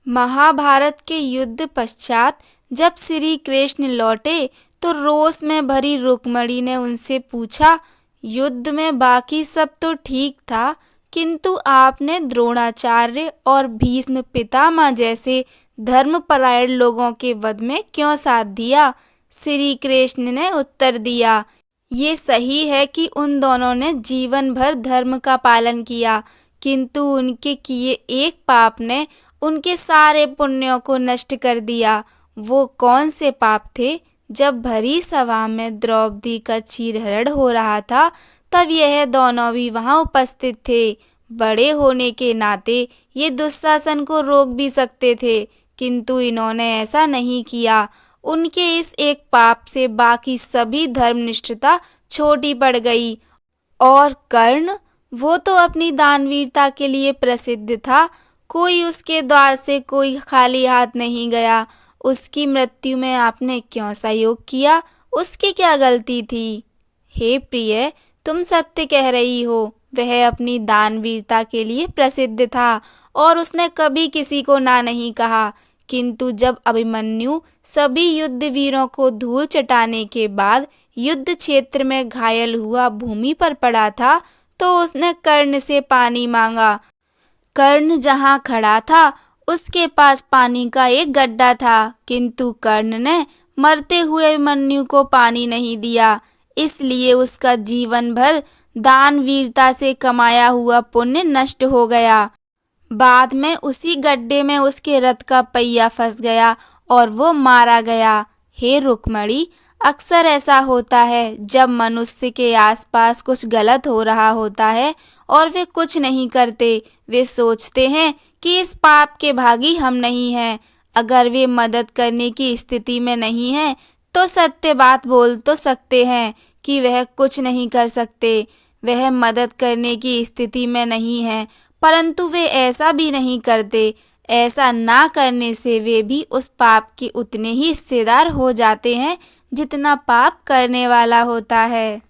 महाभारत के युद्ध पश्चात जब श्री कृष्ण लौटे तो रोष में भरी रुक्मिणी ने उनसे पूछा, युद्ध में बाकी सब तो ठीक था, किंतु आपने द्रोणाचार्य और भीष्म पितामह जैसे धर्मपरायण लोगों के वध में क्यों साथ दिया? श्री कृष्ण ने उत्तर दिया, ये सही है कि उन दोनों ने जीवन भर धर्म का पालन किया, किंतु उनके किए एक पाप ने उनके सारे पुण्यों को नष्ट कर दिया। वो कौन से पाप थे? जब भरी सभा में द्रौपदी का चीरहरण हो रहा था तब यह दोनों भी वहां उपस्थित थे। बड़े होने के नाते ये दुशासन को रोक भी सकते थे, किंतु इन्होंने ऐसा नहीं किया। उनके इस एक पाप से बाकी सभी धर्मनिष्ठता छोटी पड़ गई। और कर्ण, वो तो अपनी दानवीरता के लिए प्रसिद्ध था। कोई उसके द्वार से कोई खाली हाथ नहीं गया। उसकी मृत्यु में आपने क्यों सहयोग किया? उसकी क्या गलती थी? हे प्रिय, तुम सत्य कह रही हो। वह अपनी दानवीरता के लिए प्रसिद्ध था और उसने कभी किसी को ना नहीं कहा। किंतु जब अभिमन्यु सभी युद्ध वीरों को धूल चटाने के बाद युद्ध क्षेत्र में घायल हुआ भूमि पर पड़ा था तो उसने कर्ण से पानी मांगा। कर्ण जहाँ खड़ा था उसके पास पानी का एक गड्ढा था, किंतु कर्ण ने मरते हुए अभिमन्यु को पानी नहीं दिया। इसलिए उसका जीवन भर दान वीरता से कमाया हुआ पुण्य नष्ट हो गया। बाद में उसी गड्ढे में उसके रथ का पहिया फंस गया और वो मारा गया। हे रुक्मिणी, अक्सर ऐसा होता है जब मनुष्य के आसपास कुछ गलत हो रहा होता है और वे कुछ नहीं करते। वे सोचते हैं कि इस पाप के भागी हम नहीं हैं। अगर वे मदद करने की स्थिति में नहीं हैं तो सत्य बात बोल तो सकते हैं कि वह कुछ नहीं कर सकते। वह मदद करने की स्थिति में नहीं है, परंतु वे ऐसा भी नहीं करते। ऐसा ना करने से वे भी उस पाप के उतने ही हिस्सेदार हो जाते हैं जितना पाप करने वाला होता है।